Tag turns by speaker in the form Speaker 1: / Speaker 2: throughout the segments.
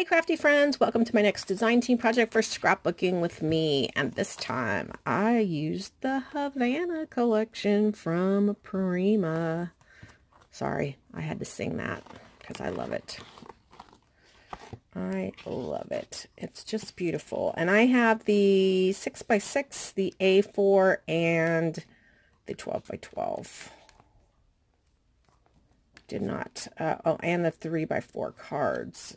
Speaker 1: Hey crafty friends, welcome to my next design team project for scrapbooking with me, and this time I used the Havana collection from Prima. Sorry, I had to sing that because I love it. I love it. It's just beautiful. And I have the 6x6, the A4, and the 12x12. Did not, oh, and the 3x4 cards,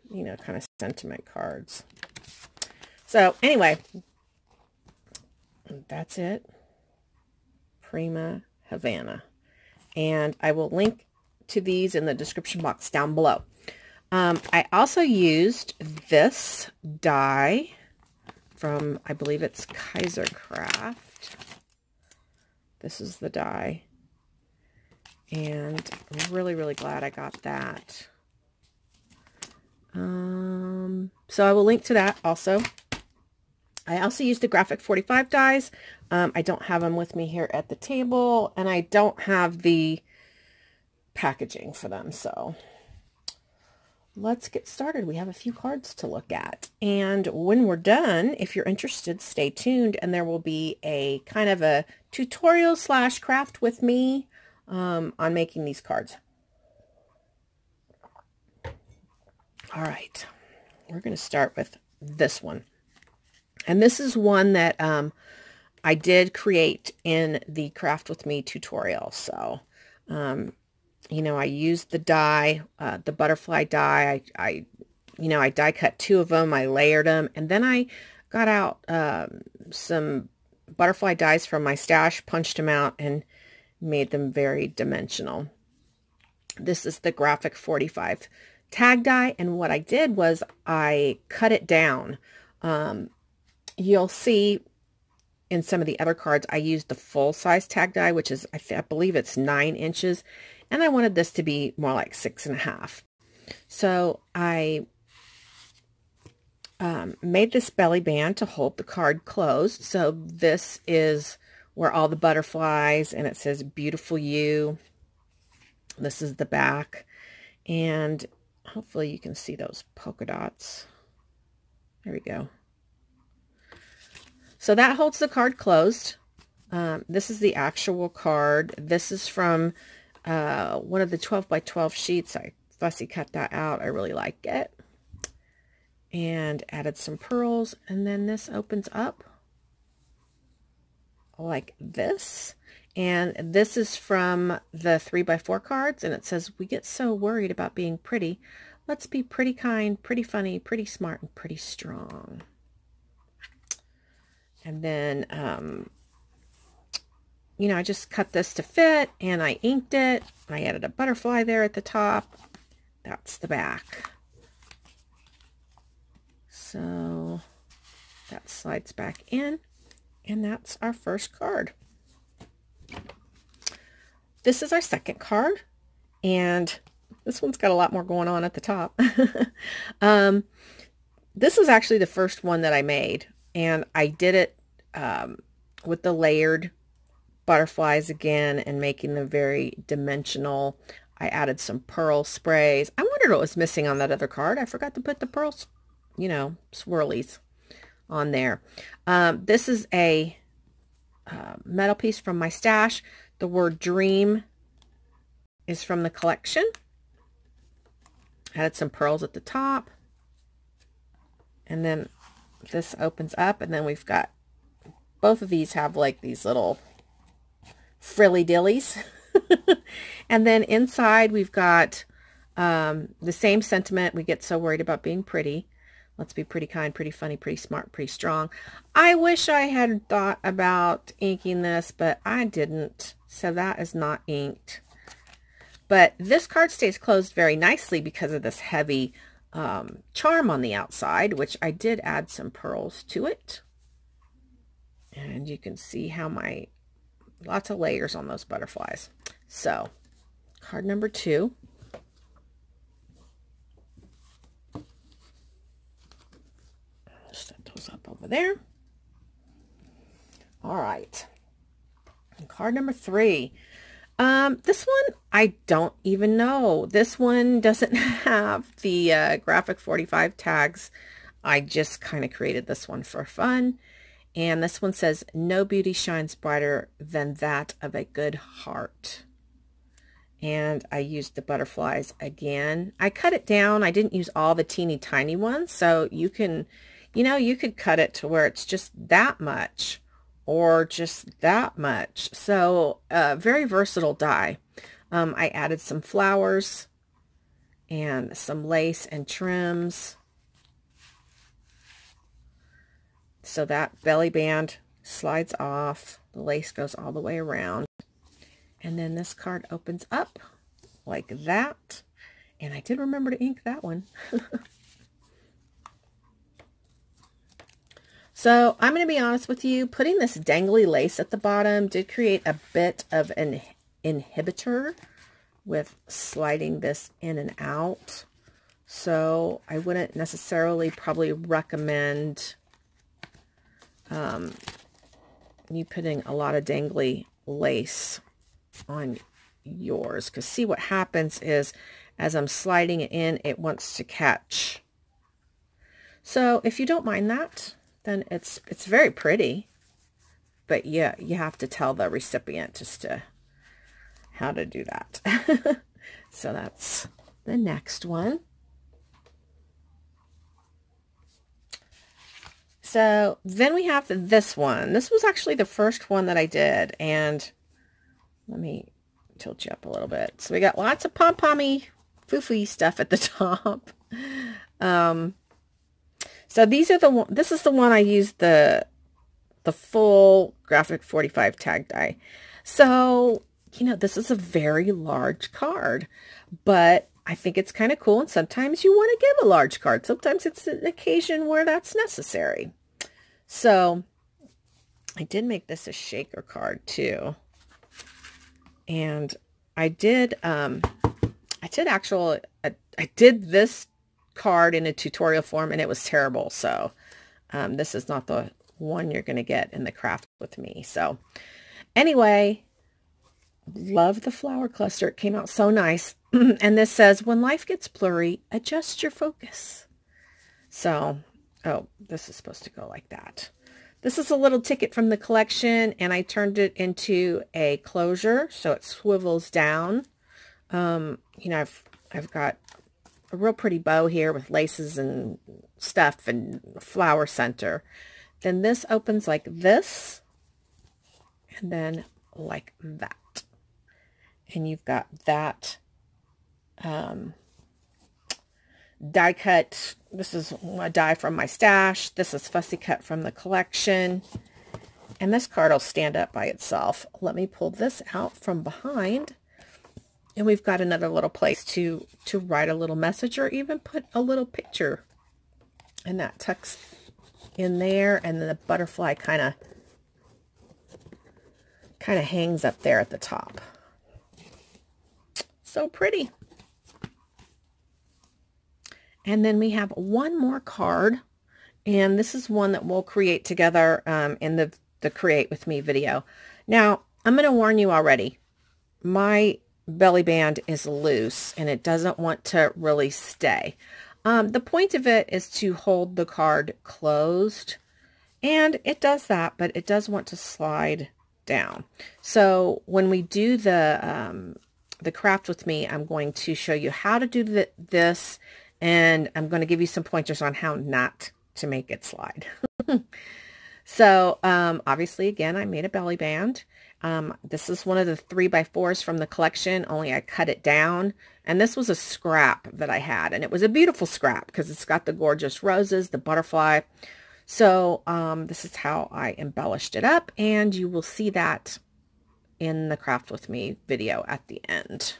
Speaker 1: you know, kind of sentiment cards. So anyway, that's it. Prima Havana. And I will link to these in the description box down below. I also used this die from, I believe it's Kaiser Craft. This is the die. And I'm really, really glad I got that. So I will link to that also. I also used the G45 dies. I don't have them with me here at the table, and I don't have the packaging for them. So let's get started. We have a few cards to look at. And when we're done, if you're interested, stay tuned, and there will be a kind of a tutorial / craft with me on making these cards. All right, we're going to start with this one. And this is one that I did create in the Craft With Me tutorial. So, you know, I used the die, the butterfly die. I die cut 2 of them. I layered them. And then I got out some butterfly dies from my stash, punched them out, and made them very dimensional. This is the G45 Tag die, and what I did was I cut it down. You'll see in some of the other cards I used the full-size tag die, which is I believe it's 9 inches, and I wanted this to be more like 6.5. So I made this belly band to hold the card closed. So this is where all the butterflies, and it says beautiful you. This is the back, and hopefully you can see those polka dots. There we go. So that holds the card closed. This is the actual card. This is from one of the 12x12 sheets. I fussy cut that out. I really like it. And added some pearls. And then this opens up like this. And this is from the 3x4 cards, and it says, we get so worried about being pretty. Let's be pretty kind, pretty funny, pretty smart, and pretty strong. And then, you know, I just cut this to fit, and I inked it. I added a butterfly there at the top. That's the back. So that slides back in, and that's our first card. This is our second card, and this one's got a lot more going on at the top. This is actually the first one that I made, and I did it with the layered butterflies again and making them very dimensional. I added some pearl sprays. I wondered what was missing on that other card. I forgot to put the pearl, you know, swirlies on there. This is a metal piece from my stash. The word dream is from the collection. Added some pearls at the top. And then this opens up, and then we've got, both of these have like these little frilly dillies. And then inside we've got the same sentiment. We get so worried about being pretty. Let's be pretty kind, pretty funny, pretty smart, pretty strong. I wish I had thought about inking this, but I didn't. So that is not inked. But this card stays closed very nicely because of this heavy charm on the outside, which I did add some pearls to it. And you can see how lots of layers on those butterflies. So card number 2. Set those up over there. All right. And card number 3. This one, I don't even know. This one doesn't have the graphic 45 tags. I just kind of created this one for fun. And this one says, no beauty shines brighter than that of a good heart. And I used the butterflies again. I cut it down. I didn't use all the teeny tiny ones. So you can, you could cut it to where it's just that much or just that much. So very versatile die. I added some flowers and some lace and trims. So that belly band slides off. The lace goes all the way around. And then this card opens up like that. And I did remember to ink that one. So I'm going to be honest with you, putting this dangly lace at the bottom did create a bit of an inhibitor with sliding this in and out. So I wouldn't necessarily probably recommend you putting a lot of dangly lace on yours, because see what happens is as I'm sliding it in, it wants to catch. So if you don't mind that, then it's very pretty, but yeah, you have to tell the recipient just to how to do that. So that's the next one. So then we have this one. This was actually the first one that I did, and let me tilt you up a little bit. So we got lots of pom-pommy, foofy stuff at the top. So these are this is the one I used the full graphic 45 tag die. So, this is a very large card, but I think it's kind of cool. And sometimes you want to give a large card. Sometimes it's an occasion where that's necessary. So I did make this a shaker card too. And I did this card in a tutorial form and it was terrible. So this is not the one you're going to get in the craft with me. So anyway, love the flower cluster. It came out so nice. And this says, when life gets blurry, adjust your focus. So, oh, this is supposed to go like that. This is a little ticket from the collection, and I turned it into a closure, so it swivels down. I've got a real pretty bow here with laces and stuff and flower center. Then this opens like this, and then like that. And you've got that die cut. This is a die from my stash. This is fussy cut from the collection. And this card will stand up by itself. Let me pull this out from behind. And we've got another little place to write a little message or even put a little picture. And that tucks in there. And then the butterfly kind of hangs up there at the top. So pretty. And then we have one more card, and this is one that we'll create together in the Create With Me video. Now, I'm going to warn you already, my belly band is loose, and it doesn't want to really stay. The point of it is to hold the card closed, and it does that, but it does want to slide down. So when we do the craft with me, I'm going to show you how to do this, and I'm going to give you some pointers on how not to make it slide. So, obviously, again, I made a belly band. This is one of the 3x4s from the collection, only I cut it down. And this was a scrap that I had, and it was a beautiful scrap because it's got the gorgeous roses, the butterfly. So, this is how I embellished it up, and you will see that in the Craft With Me video at the end.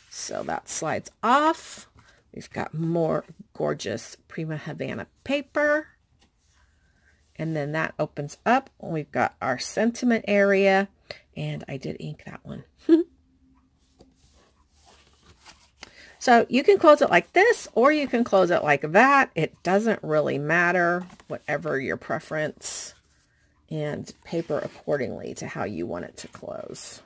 Speaker 1: So that slides off. We've got more gorgeous Prima Havana paper. And then that opens up. We've got our sentiment area. And I did ink that one. So you can close it like this, or you can close it like that. It doesn't really matter, whatever your preference. And paper accordingly to how you want it to close.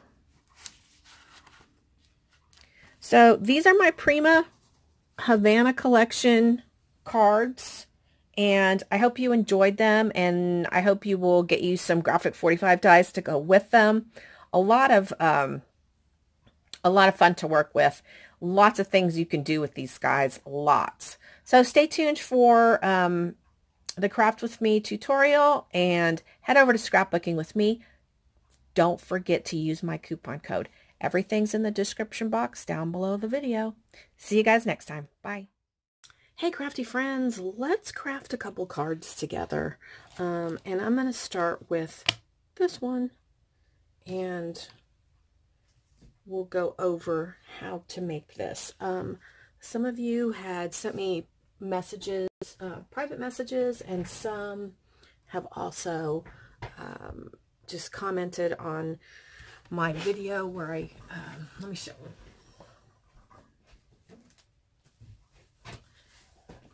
Speaker 1: So these are my Prima Havana collection cards, and I hope you enjoyed them, and I hope you will get you some graphic 45 dies to go with them. A lot of fun to work with. Lots of things you can do with these guys, lots. So stay tuned for the Craft With Me tutorial, and head over to Scrapbooking With Me. Don't forget to use my coupon code. Everything's in the description box down below the video. See you guys next time. Bye. Hey crafty friends, let's craft a couple cards together. And I'm going to start with this one, and we'll go over how to make this. Some of you had sent me messages, private messages, and some have also just commented on my video where I, let me show you.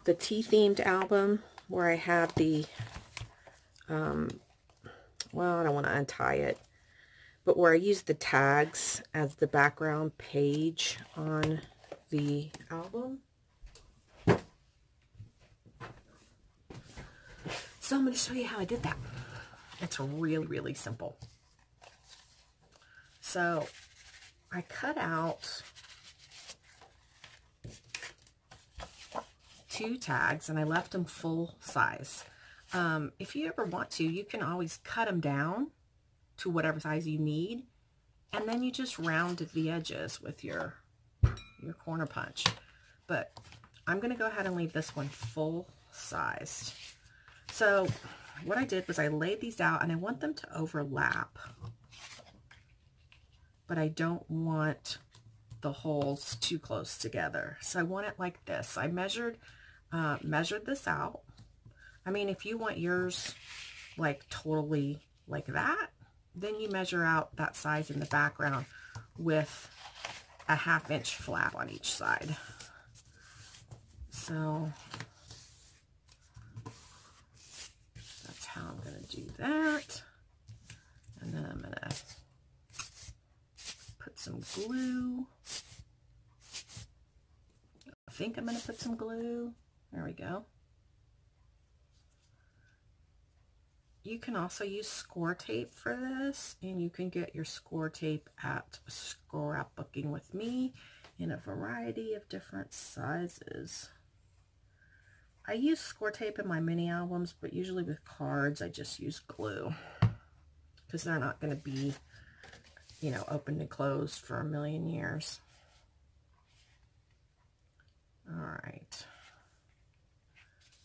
Speaker 1: The tea-themed album where I have the, well, I don't want to untie it, but where I use the tags as the background page on the album. So I'm going to show you how I did that. It's really, really simple. So I cut out 2 tags and I left them full size. If you ever want to, you can always cut them down to whatever size you need, and then you just round the edges with your corner punch. But I'm going to go ahead and leave this one full sized. So what I did was I laid these out, and I want them to overlap, but I don't want the holes too close together. So I want it like this. I measured this out. I mean, if you want yours like totally like that, then you measure out that size in the background with a 1/2 inch flap on each side. So that's how I'm going to do that. And then I'm going to put some glue. I think I'm going to put some glue. There we go. You can also use score tape for this, and you can get your score tape at Scrapbooking With Me in a variety of different sizes. I use score tape in my mini albums, but usually with cards I just use glue because they're not going to be, you know, opened and closed for a million years. All right.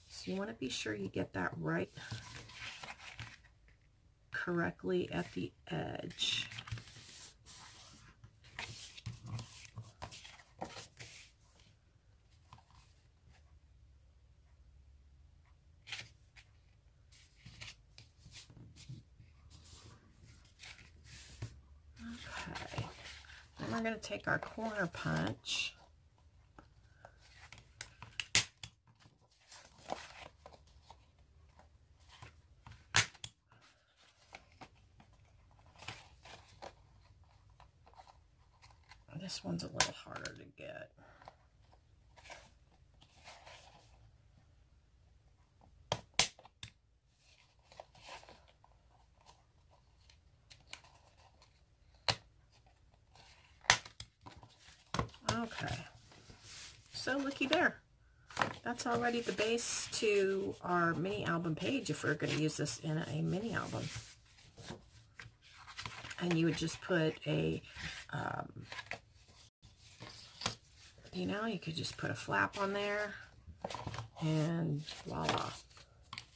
Speaker 1: So you want to be sure you get that right correctly at the edge. Okay, then we're going to take our corner punch . This one's a little harder to get. Okay, so looky there. That's already the base to our mini album page if we're going to use this in a mini album. And you would just put a, you know, you could just put a flap on there and voila.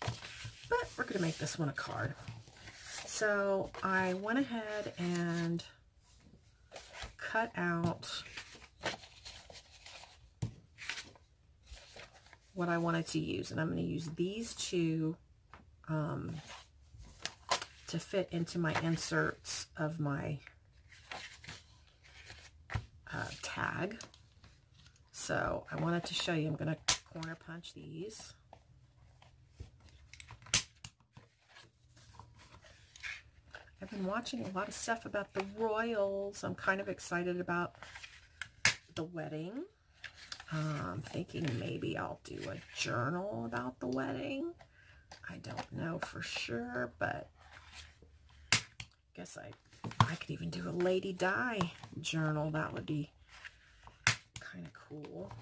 Speaker 1: But we're going to make this one a card. So I went ahead and cut out what I wanted to use, and I'm going to use these two to fit into my inserts of my tag. So I wanted to show you, I'm going to corner punch these. I've been watching a lot of stuff about the Royals. I'm kind of excited about the wedding. I'm thinking maybe I'll do a journal about the wedding. I don't know for sure, but I guess I could even do a Lady Di journal. That would be kind of cool.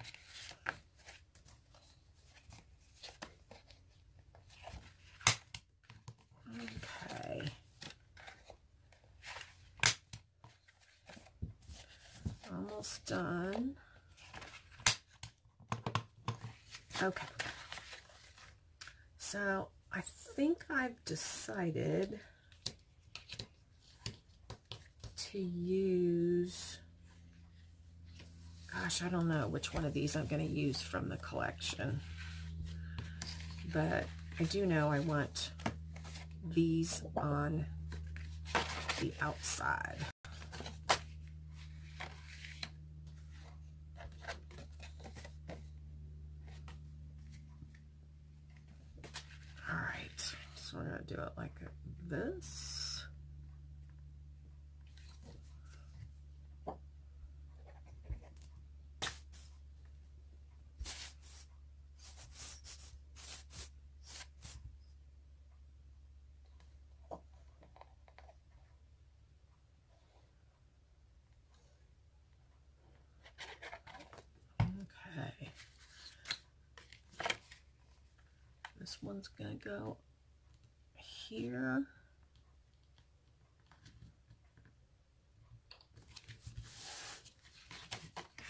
Speaker 1: Okay. Almost done. Okay. So I think I've decided to use, gosh, I don't know which one of these I'm going to use from the collection, but I do know I want these on the outside. All right, so we're going to do it like this. Okay. This one's going to go here.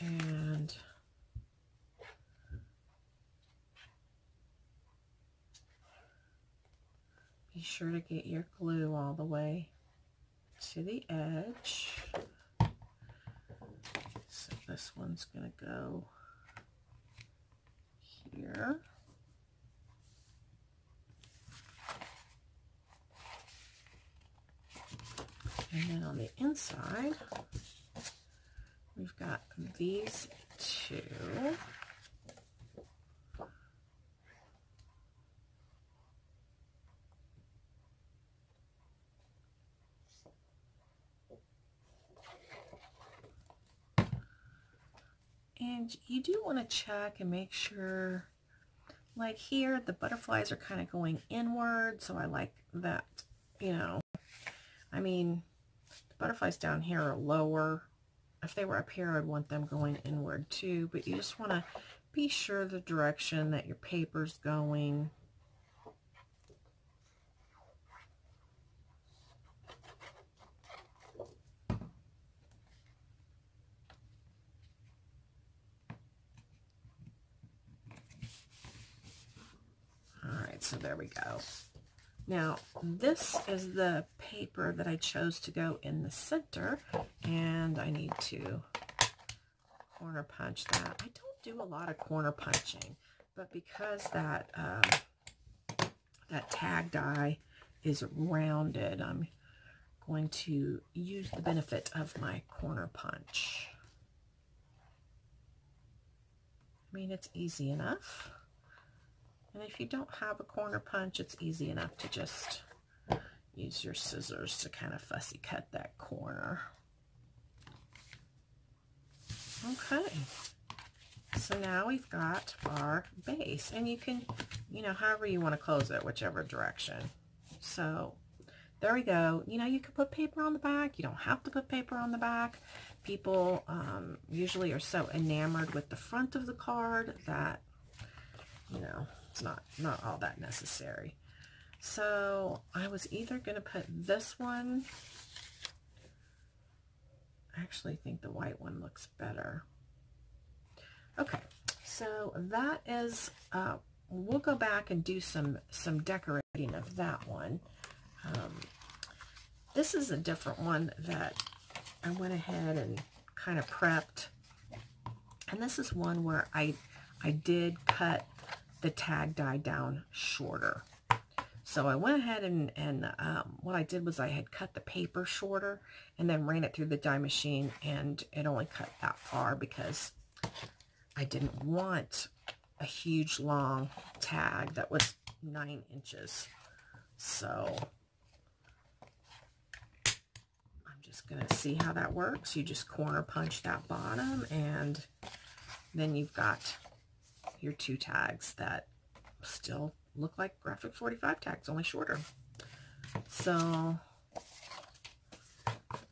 Speaker 1: And be sure to get your glue all the way to the edge. So this one's going to go here. And then on the inside, we've got these two. And you do want to check and make sure, like here, the butterflies are kind of going inward, so I like that, you know. I mean, the butterflies down here are lower. If they were up here, I'd want them going inward too, but you just want to be sure the direction that your paper's going. Alright, so there we go. Now, this is the paper that I chose to go in the center, and I need to corner punch that. I don't do a lot of corner punching, but because that that tag die is rounded, I'm going to use the benefit of my corner punch. I mean, it's easy enough. And if you don't have a corner punch, it's easy enough to just use your scissors to kind of fussy cut that corner. Okay. So now we've got our base, and you can, you know, however you want to close it, whichever direction. So there we go. You know, you can put paper on the back. You don't have to put paper on the back. People usually are so enamored with the front of the card that, you know, it's not all that necessary. So I was either going to put this one. I actually think the white one looks better. Okay, so that is, we'll go back and do some decorating of that one. This is a different one that I went ahead and kind of prepped. And this is one where I did cut the tag die down shorter. So I went ahead and what I did was I had cut the paper shorter and then ran it through the die machine, and it only cut that far because I didn't want a huge long tag that was 9 inches. So I'm just going to see how that works. You just corner punch that bottom, and then you've got your 2 tags that still look like graphic 45 tags, only shorter. So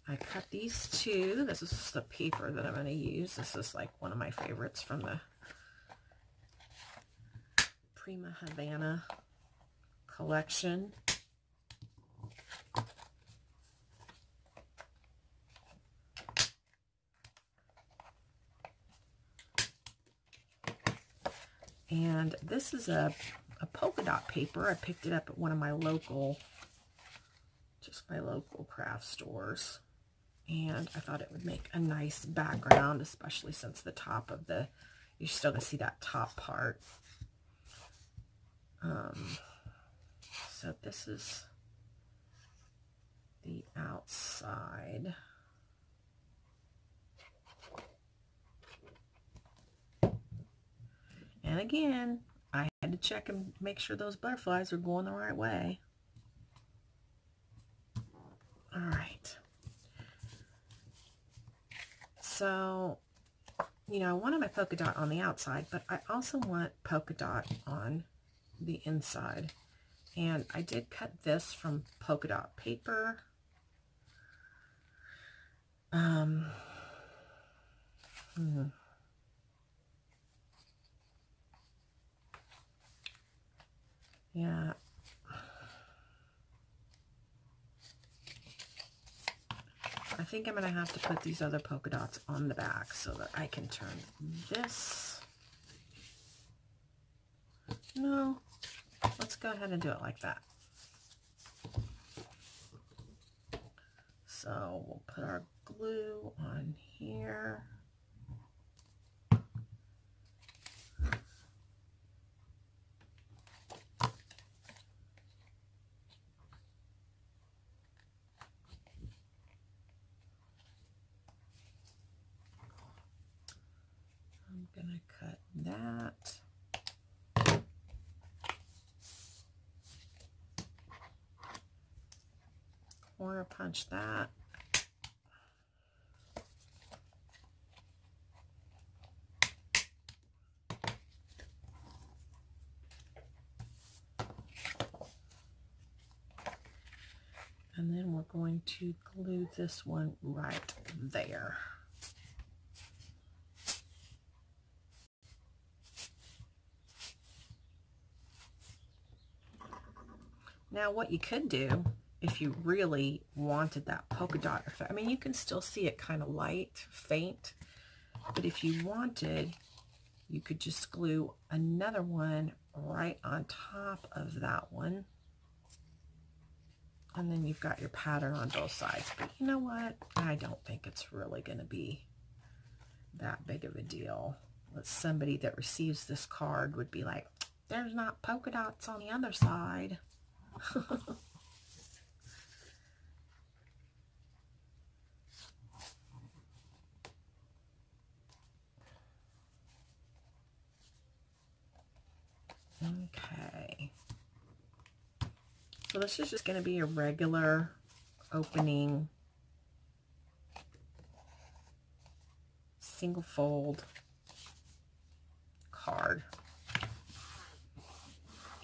Speaker 1: I cut these 2. This is the paper that I'm going to use. This is like one of my favorites from the Prima Havana collection. And this is a polka dot paper. I picked it up at one of my local, just my local craft stores. And I thought it would make a nice background, especially since the top of the, you're still going to see that top part. So this is the outside. And again, I had to check and make sure those butterflies are going the right way. All right. So, you know, I wanted my polka dot on the outside, but I also want polka dot on the inside. And I did cut this from polka dot paper. Yeah. I think I'm going to have to put these other polka dots on the back so that I can turn this. No, let's go ahead and do it like that. So we'll put our glue on here. I'm gonna cut that. Corner punch that. And then we're going to glue this one right there. Now what you could do, if you really wanted that polka dot effect, I mean, you can still see it kind of light, faint, but if you wanted, you could just glue another one right on top of that one. And then you've got your pattern on both sides. But you know what? I don't think it's really going to be that big of a deal. Somebody that receives this card would be like, there's not polka dots on the other side. Okay. So this is just going to be a regular opening single fold card.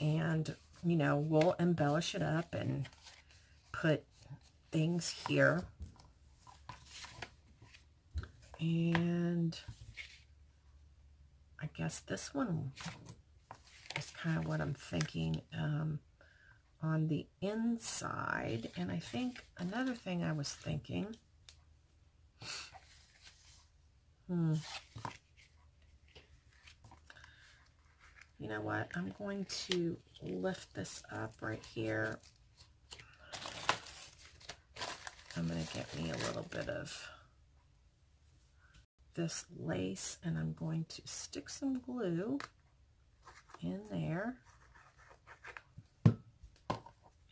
Speaker 1: And, you know, we'll embellish it up and put things here. And I guess this one is kind of what I'm thinking on the inside. And I think another thing I was thinking, you know what, I'm going to lift this up right here. I'm going to get me a little bit of this lace, and I'm going to stick some glue in there.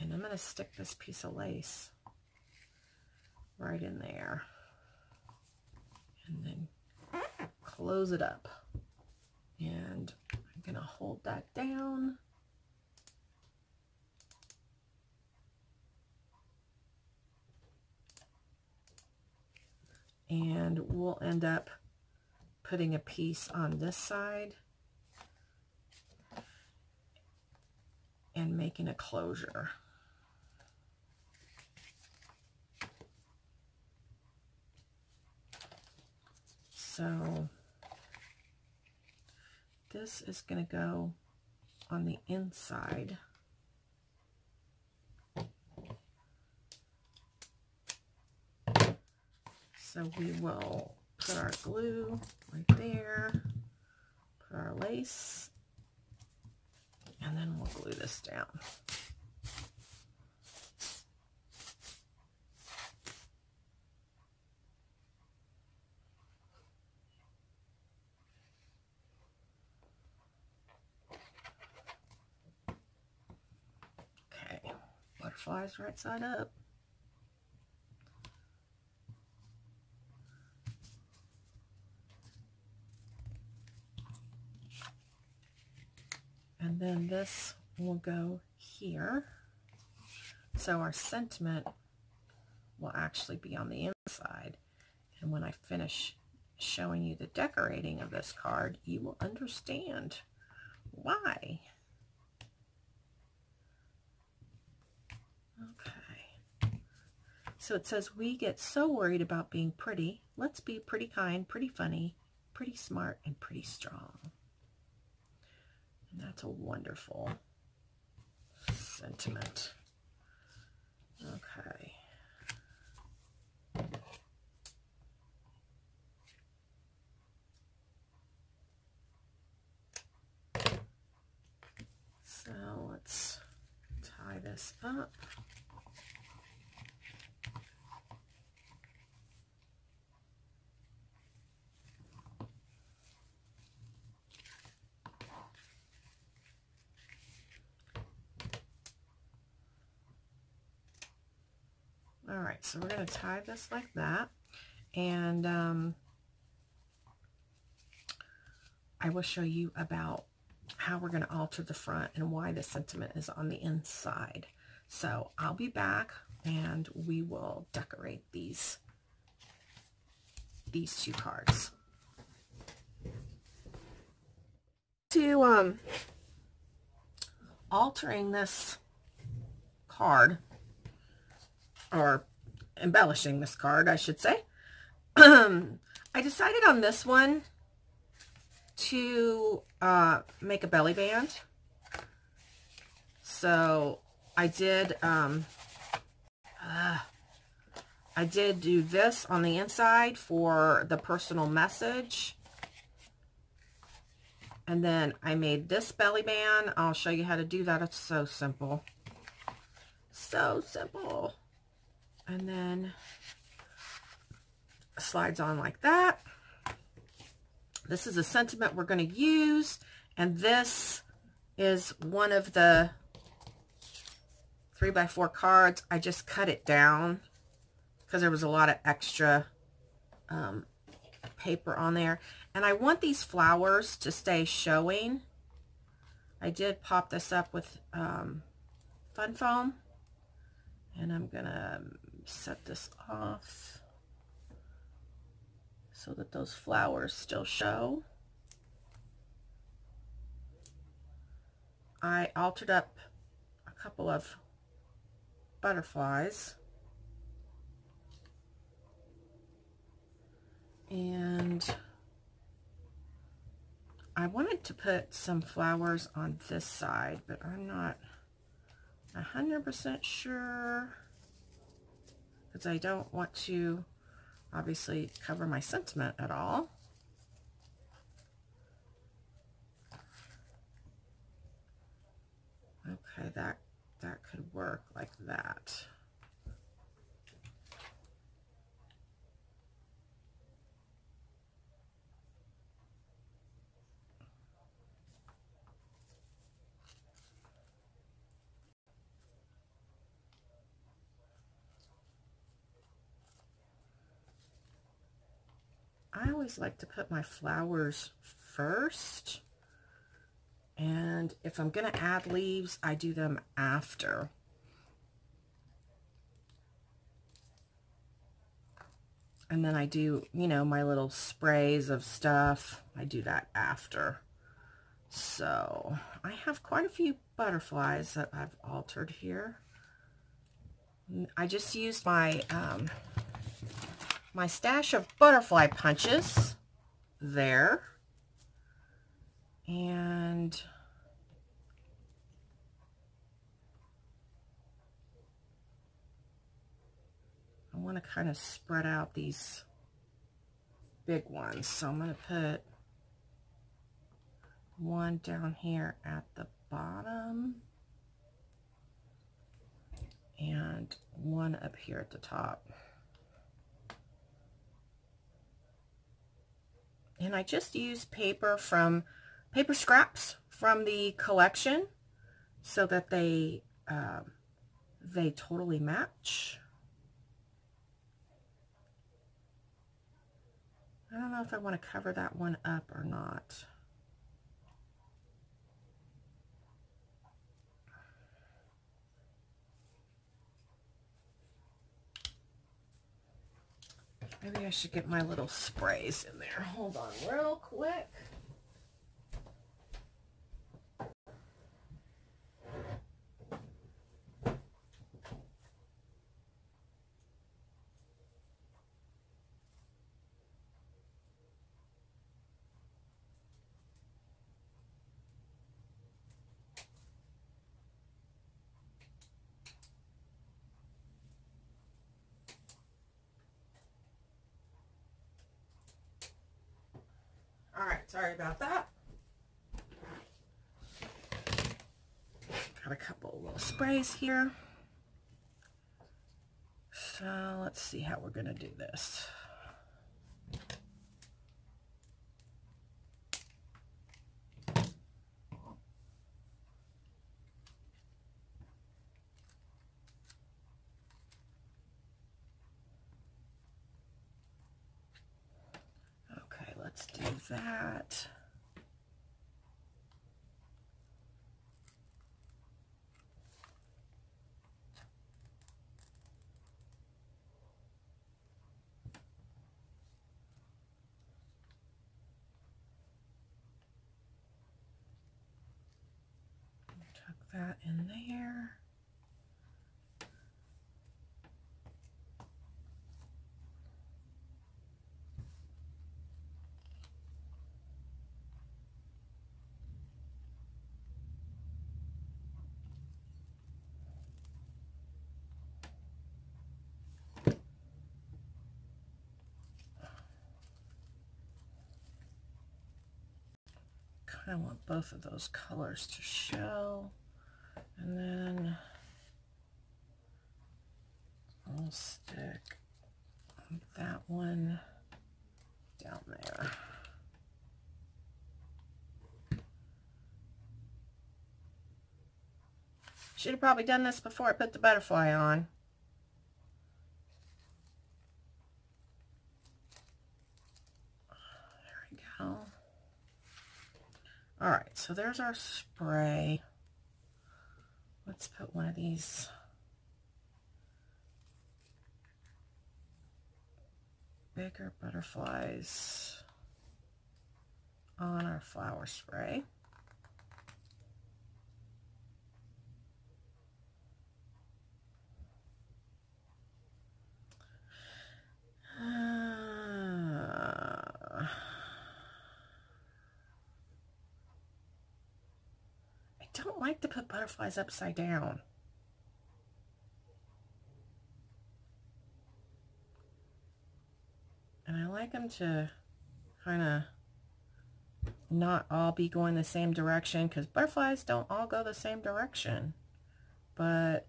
Speaker 1: And I'm going to stick this piece of lace right in there. And then close it up. And I'm going to hold that down. and we'll end up putting a piece on this side and making a closure. So this is going to go on the inside. So we will put our glue right there, put our lace, and then we'll glue this down. Okay, butterflies right side up. And then this will go here. So our sentiment will actually be on the inside. And when I finish showing you the decorating of this card, you will understand why. Okay. So it says, we get so worried about being pretty. Let's be pretty kind, pretty funny, pretty smart, and pretty strong. And that's a wonderful sentiment. Okay. So let's tie this up. All right, so we're going to tie this like that, and I will show you about how we're going to alter the front and why the sentiment is on the inside. So I'll be back and we will decorate these two cards. To altering this card, or embellishing this card, I should say, I decided on this one to make a belly band. So I did do this on the inside for the personal message, and then I made this belly band. I'll show you how to do that. It's so simple, so simple. And then slides on like that. This is a sentiment we're going to use, and this is one of the 3x4 cards. I just cut it down because there was a lot of extra paper on there, and I want these flowers to stay showing. I did pop this up with fun foam, and I'm gonna set this off so that those flowers still show. I altered up a couple of butterflies, and I wanted to put some flowers on this side, but I'm not 100% sure because I don't want to obviously cover my sentiment at all. Okay, that could work like that. I always like to put my flowers first, and if I'm going to add leaves, I do them after. And then I do, you know, my little sprays of stuff. I do that after. So I have quite a few butterflies that I've altered here. I just used my my stash of butterfly punches there. And I want to kind of spread out these big ones. So I'm going to put one down here at the bottom and one up here at the top. And I just use paper scraps from the collection so that they totally match. I don't know if I want to cover that one up or not. Maybe I should get my little sprays in there. Hold on real quick. All right, sorry about that. Got a couple little sprays here. So let's see how we're going to do this. Okay, let's do that. Tuck that in there. Kind of want both of those colors to show. And then I'll stick that one down there. Should have probably done this before I put the butterfly on. There we go. All right, so there's our spray. Let's put one of these bigger butterflies on our flower spray. I don't like to put butterflies upside down. And I like them to kind of not all be going the same direction, because butterflies don't all go the same direction. But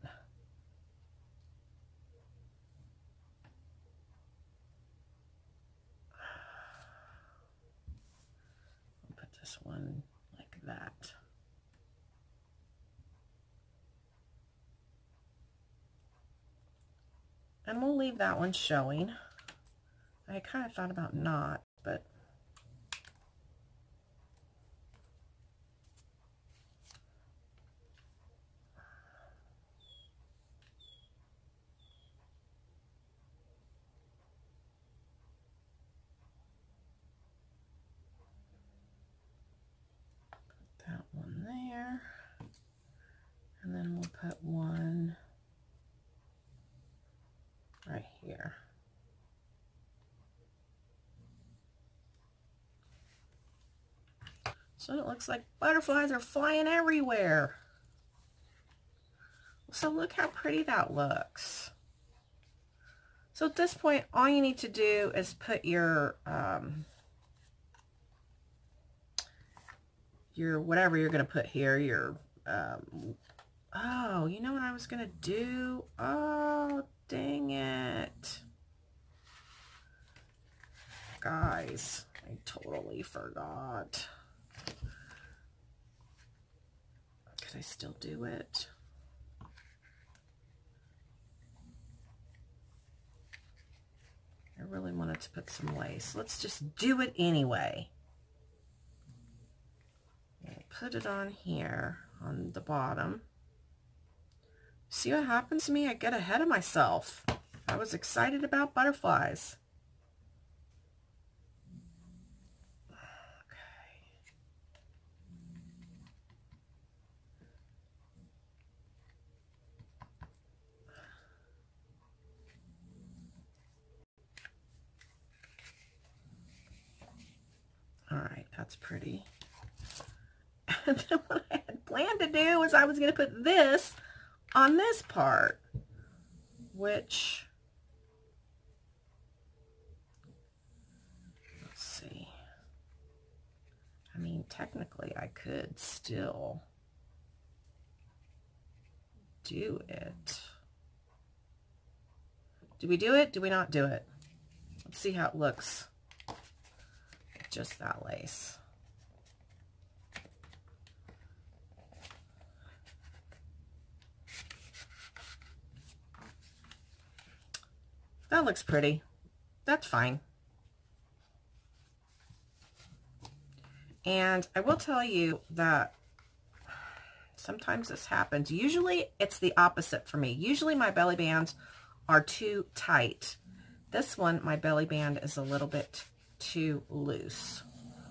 Speaker 1: I'll put this one like that. And we'll leave that one showing. I kind of thought about not, but And then we'll put one right here. So it looks like butterflies are flying everywhere. So look how pretty that looks. So at this point, all you need to do is put your whatever you're going to put here, your, oh, you know what I was going to do? Oh, dang it. Guys, I totally forgot. Could I still do it? I really wanted to put some lace. Let's just do it anyway. Put it on here on the bottom. See what happens to me? I get ahead of myself. I was excited about butterflies. All right, that's pretty. And then what I had planned to do was I was going to put this on this part, which, let's see. I mean, technically I could still do it. Do we do it? Do we not do it? Let's see how it looks. Just that lace. That looks pretty. That's fine. And I will tell you that sometimes this happens. Usually it's the opposite for me. Usually my belly bands are too tight. This one, my belly band is a little bit too loose.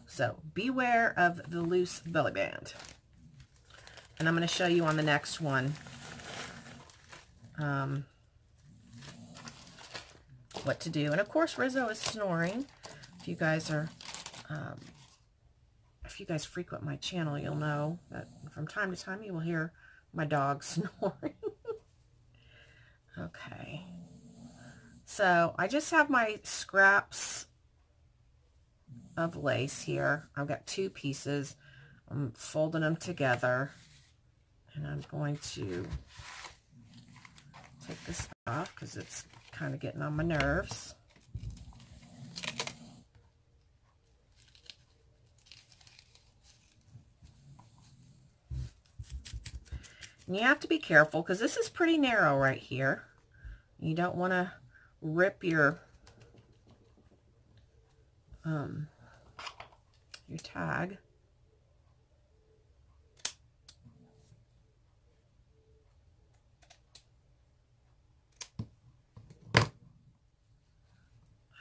Speaker 1: So beware of the loose belly band. And I'm going to show you on the next one what to do. And of course Rizzo is snoring. If you guys are if you guys frequent my channel, you'll know that from time to time you will hear my dog snoring. Okay, so I just have my scraps of lace here. I've got two pieces. I'm folding them together, and I'm going to take this off because it's kind of getting on my nerves. And you have to be careful because this is pretty narrow right here. You don't want to rip your tag.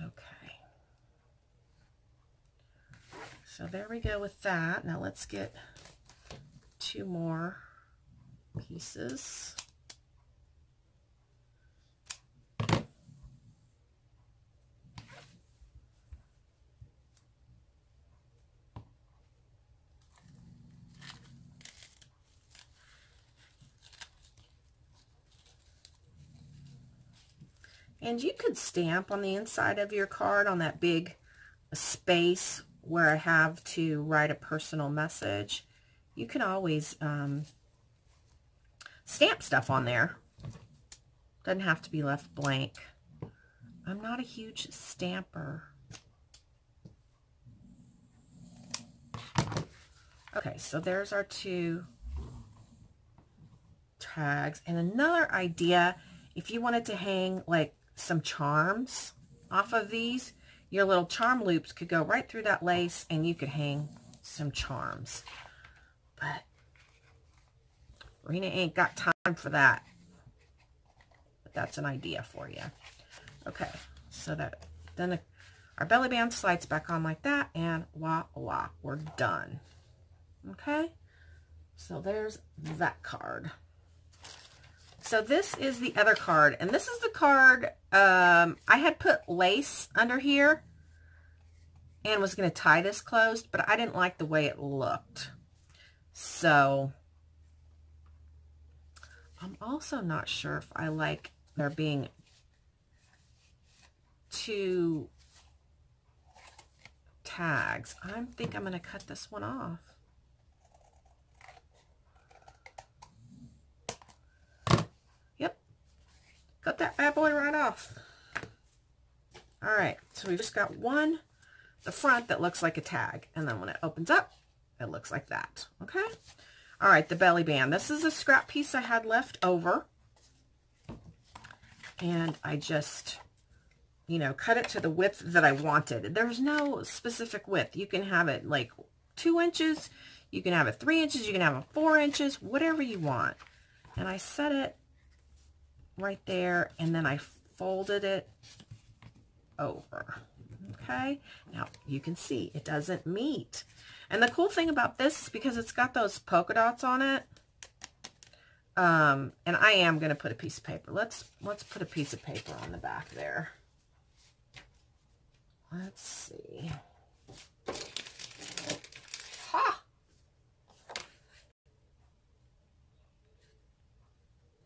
Speaker 1: Okay. So there we go with that. Now let's get two more pieces. And you could stamp on the inside of your card on that big space where I have to write a personal message. You can always stamp stuff on there. Doesn't have to be left blank. I'm not a huge stamper. Okay, so there's our two tags. And another idea, if you wanted to hang like some charms off of these, your little charm loops could go right through that lace and you could hang some charms. But Rena ain't got time for that. But that's an idea for you. Okay, so that then our belly band slides back on like that, and voila, we're done. Okay, so there's that card. So this is the other card, and this is the card, I had put lace under here and was going to tie this closed, but I didn't like the way it looked. So I'm also not sure if I like there being two tags. I think I'm going to cut this one off. Yep. Cut that bad boy right off. All right. So we just got one, the front that looks like a tag. And then when it opens up, it looks like that. Okay. All right. The belly band. This is a scrap piece I had left over. And I just, you know, cut it to the width that I wanted. There's no specific width. You can have it like 2 inches. You can have it 3 inches. You can have it 4 inches, whatever you want. And I set it right there, and then I folded it over. Okay. Now you can see it doesn't meet. And the cool thing about this is because it's got those polka dots on it. And I am going to put a piece of paper. Let's put a piece of paper on the back there. Let's see. Ha!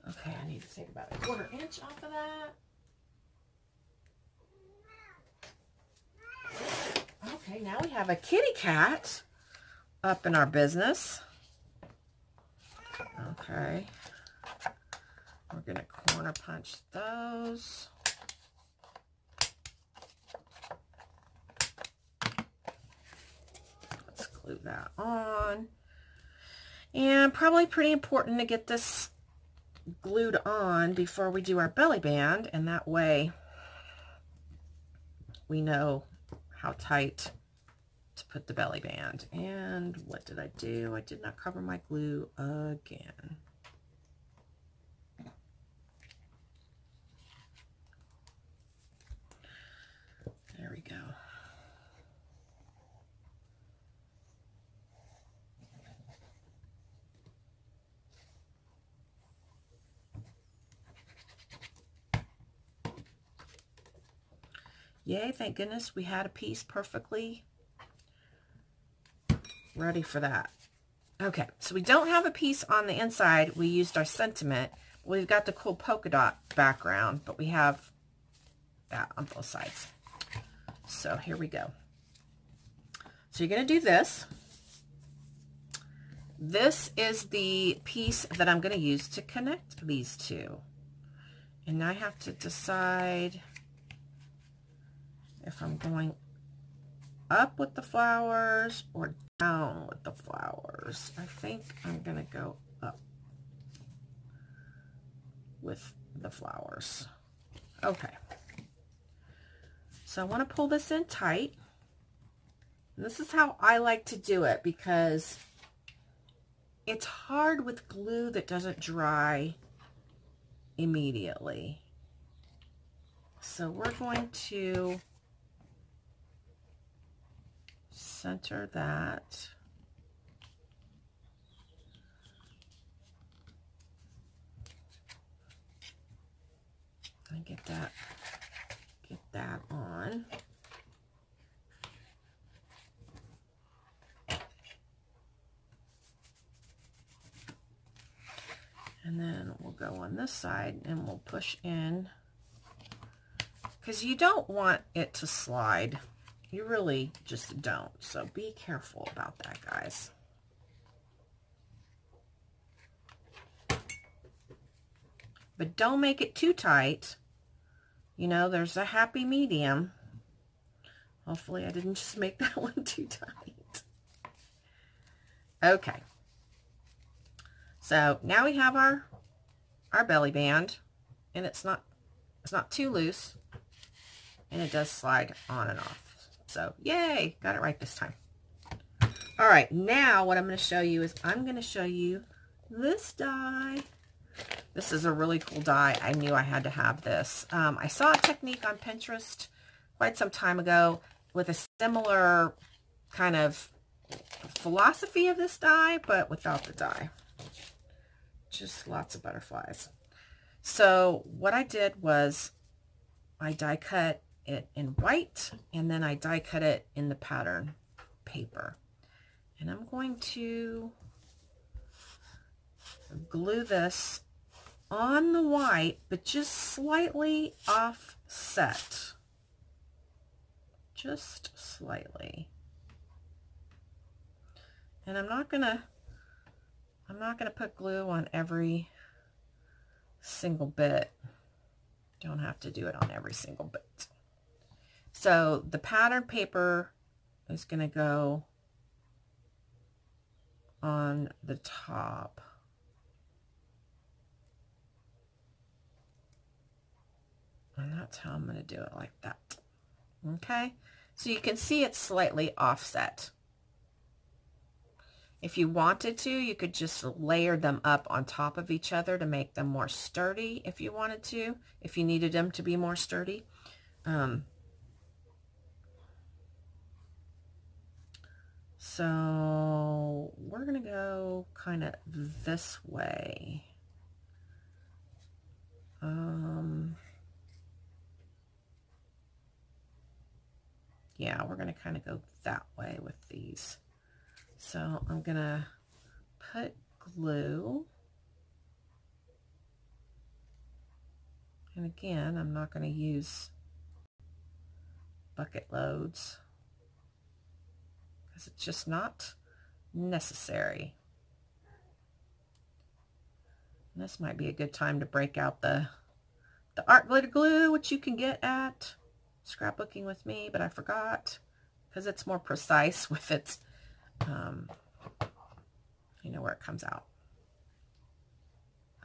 Speaker 1: Okay, I need to take about 1/4 inch off of that. Okay, now we have a kitty cat up in our business. Okay. We're going to corner punch those. Let's glue that on. And probably pretty important to get this glued on before we do our belly band, and that way we know how tight to put the belly band. And what did I do? I did not cover my glue again. There we go. Yay, thank goodness we had a piece perfectly ready for that. Okay, so we don't have a piece on the inside. We used our sentiment. We've got the cool polka dot background, but we have that on both sides. So here we go. So you're going to do this. This is the piece that I'm going to use to connect these two. And now I have to decide if I'm going up with the flowers or down with the flowers. I think I'm going to go up with the flowers. Okay. So I want to pull this in tight. And this is how I like to do it because it's hard with glue that doesn't dry immediately. So we're going to center that. And get that on. And then we'll go on this side and we'll push in, because you don't want it to slide. You really just don't. So be careful about that, guys. But don't make it too tight. You know, there's a happy medium. Hopefully I didn't just make that one too tight. Okay. So now we have our belly band, and it's not too loose, and it does slide on and off. So yay, got it right this time. All right, now what I'm going to show you is I'm going to show you this die. This is a really cool die. I knew I had to have this. I saw a technique on Pinterest quite some time ago with a similar kind of philosophy of this die, but without the die. Just lots of butterflies. So what I did was I die cut it in white, and then I die cut it in the pattern paper. And I'm going to glue this on the white, but just slightly offset. Just slightly. And I'm not gonna put glue on every single bit. Don't have to do it on every single bit. So the pattern paper is gonna go on the top. And that's how I'm going to do it, like that. Okay, so you can see it's slightly offset. If you wanted to, you could just layer them up on top of each other to make them more sturdy if you wanted to, if you needed them to be more sturdy. So we're going to go kind of this way. Yeah, we're going to kind of go that way with these. So I'm going to put glue. And again, I'm not going to use bucket loads because it's just not necessary. And this might be a good time to break out the art glitter glue, which you can get at Scrapbooking with Me, but I forgot because it's more precise with its, you know, where it comes out.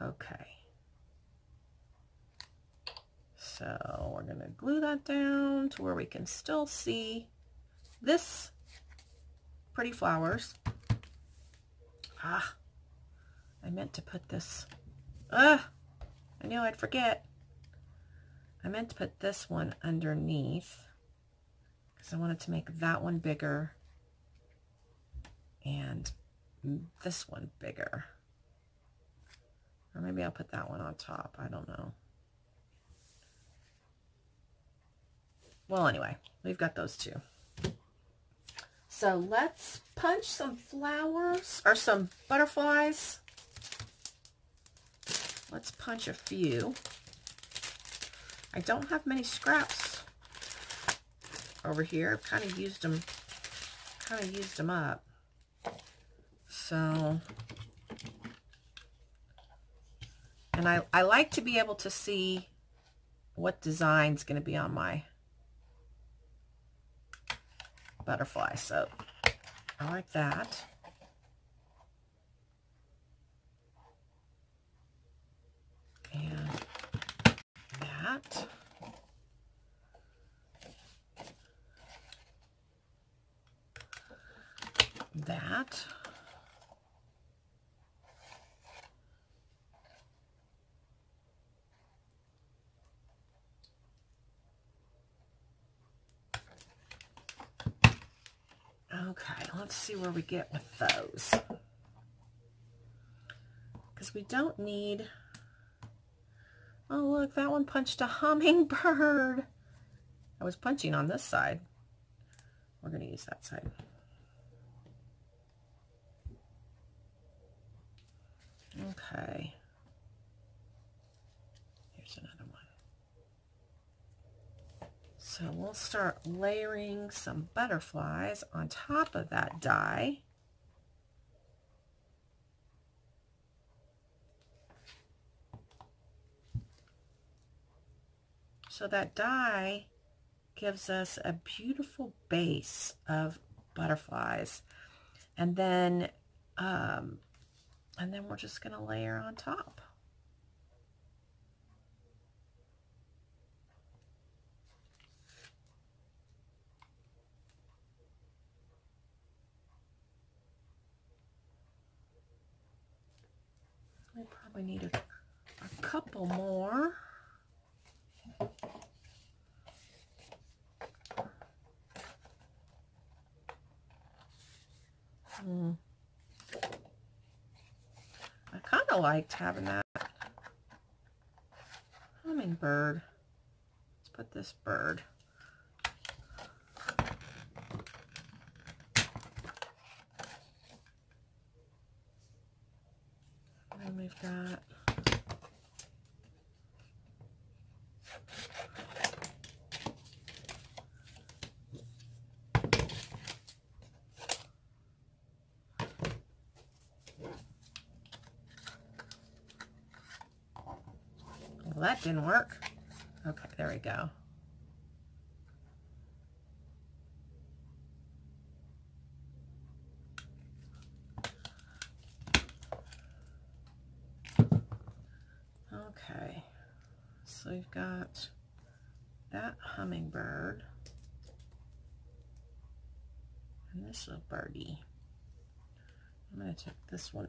Speaker 1: Okay. So we're going to glue that down to where we can still see this pretty flowers. Ah, I meant to put this. I knew I'd forget. I meant to put this one underneath because I wanted to make that one bigger and this one bigger. Or maybe I'll put that one on top. I don't know. Well, anyway, we've got those two. So let's punch some flowers or some butterflies. Let's punch a few. I don't have many scraps over here. I've kind of used them up. So, and I like to be able to see what design's going to be on my butterfly. So I like that. And that. That. Okay, let's see where we get with those. Because we don't need... Oh, look, that one punched a hummingbird. I was punching on this side. We're going to use that side. Okay. Here's another one. So we'll start layering some butterflies on top of that die. So that die gives us a beautiful base of butterflies. And then we're just going to layer on top. We probably need a couple more. I kind of liked having that hummingbird. Let's put this bird. And we've got well, that didn't work. Okay, there we go. Okay, so we've got that hummingbird and this little birdie. I'm going to take this one.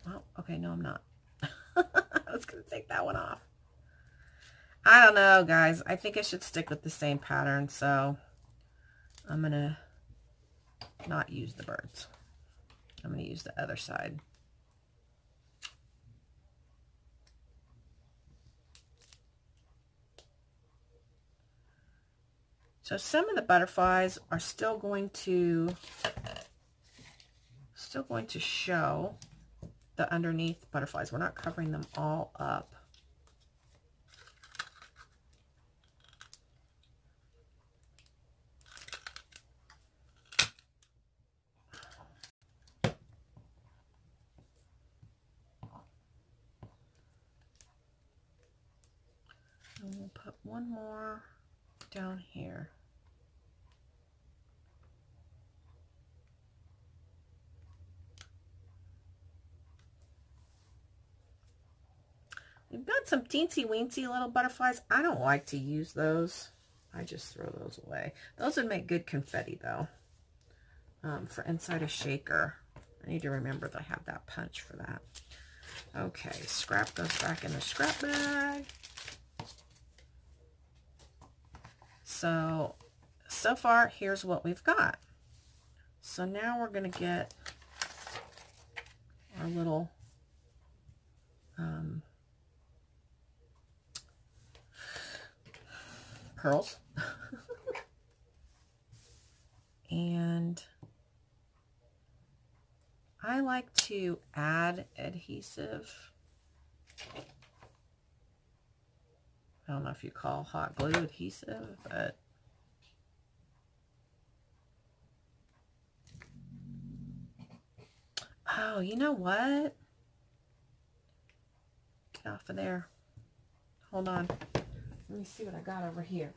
Speaker 1: Well, okay, no, I'm not. I was going to take that one off. I don't know, guys. I think I should stick with the same pattern, so I'm going to not use the birds. I'm going to use the other side. So some of the butterflies are still going to show the underneath butterflies. We're not covering them all up. And we'll put one more down here. We've got some teensy weensy little butterflies. I don't like to use those. I just throw those away. Those would make good confetti though, for inside a shaker. I need to remember that I have that punch for that. Okay, scrap goes back in the scrap bag. So far, here's what we've got. So now we're going to get our little pearls. And I like to add adhesive. I don't know if you call hot glue adhesive, but oh, you know what? Get off of there. Hold on. Let me see what I got over here.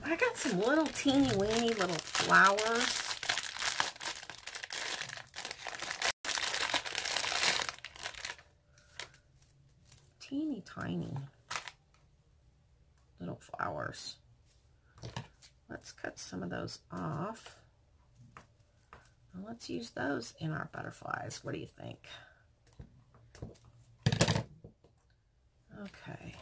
Speaker 1: I got some little teeny weeny little flowers. Teeny tiny little flowers. Let's cut some of those off. And let's use those in our butterflies. What do you think? Okay.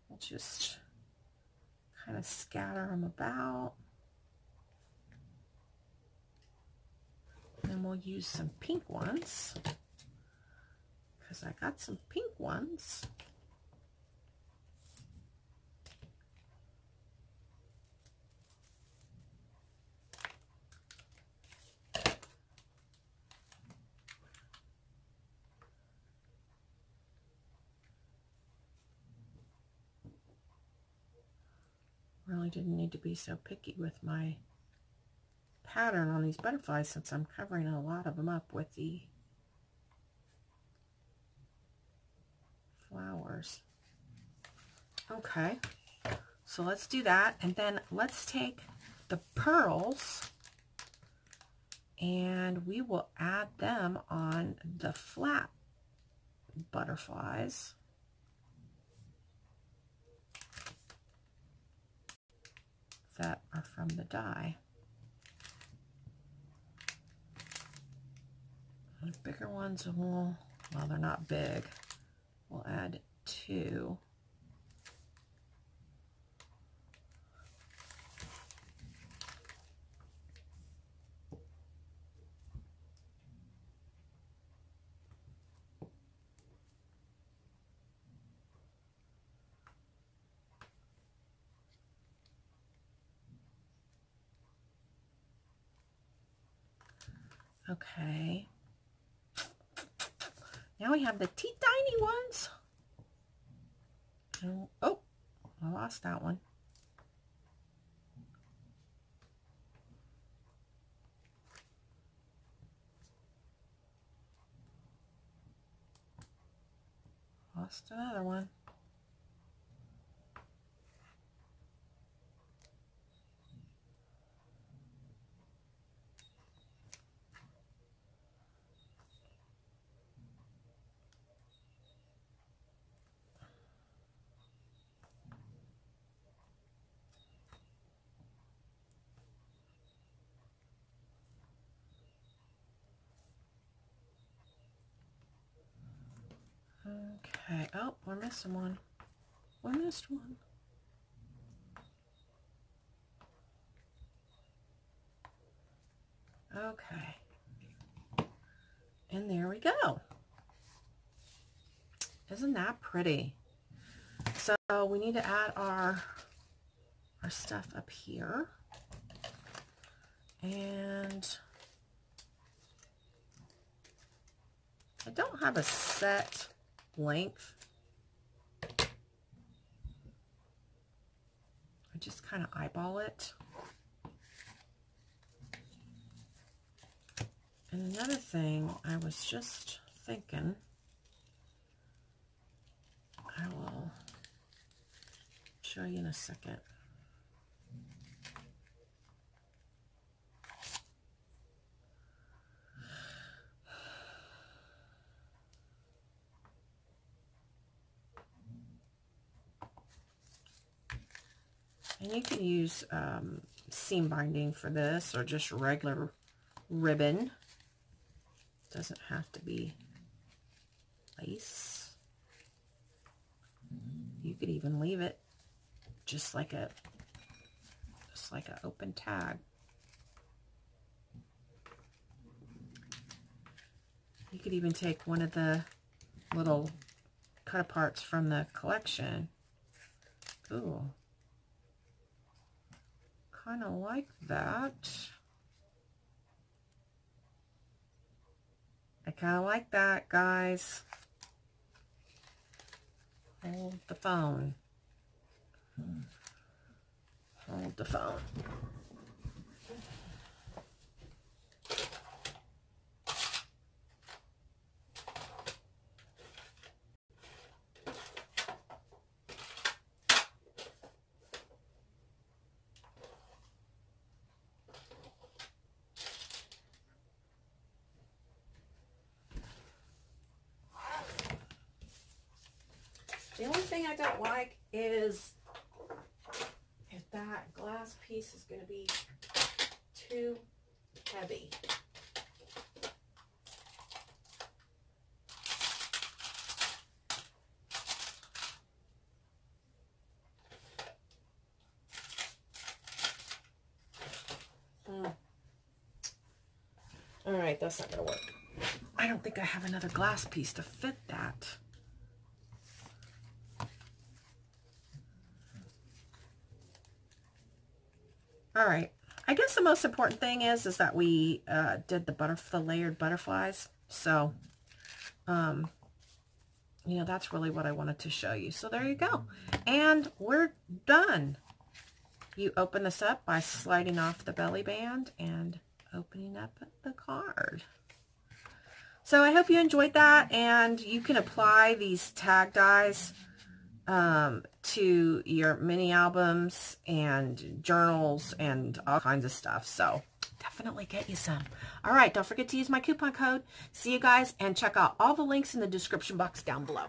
Speaker 1: We'll just kind of scatter them about. And we'll use some pink ones, because I got some pink ones. Really didn't need to be so picky with my pattern on these butterflies, since I'm covering a lot of them up with the flowers. Okay, so let's do that, and then let's take the pearls and we will add them on the flat butterflies. That are from the die. The bigger ones will, well, they're not big. We'll add 2. Okay. Now we have the tiny ones. Oh, I lost that one. Lost another one. Okay. Oh, we're missing one. We missed one. Okay. And there we go. Isn't that pretty? So we need to add our stuff up here. And I don't have a set length. I just kind of eyeball it. And another thing I was just thinking, I will show you in a second. And you can use seam binding for this, or just regular ribbon. Doesn't have to be lace. You could even leave it just like an open tag. You could even take one of the little cut aparts from the collection. Ooh. Kind of like that. I kind of like that, guys. Hold the phone. Hold the phone. The only thing I don't like is if that glass piece is going to be too heavy. All right, that's not going to work. I don't think I have another glass piece to fit that. All right, I guess the most important thing is that we did the layered butterflies. So, you know, that's really what I wanted to show you. So there you go. And we're done. You open this up by sliding off the belly band and opening up the card. So I hope you enjoyed that, and you can apply these tag dies to your mini albums and journals and all kinds of stuff. So definitely get you some. All right, don't forget to use my coupon code. See you guys, and check out all the links in the description box down below.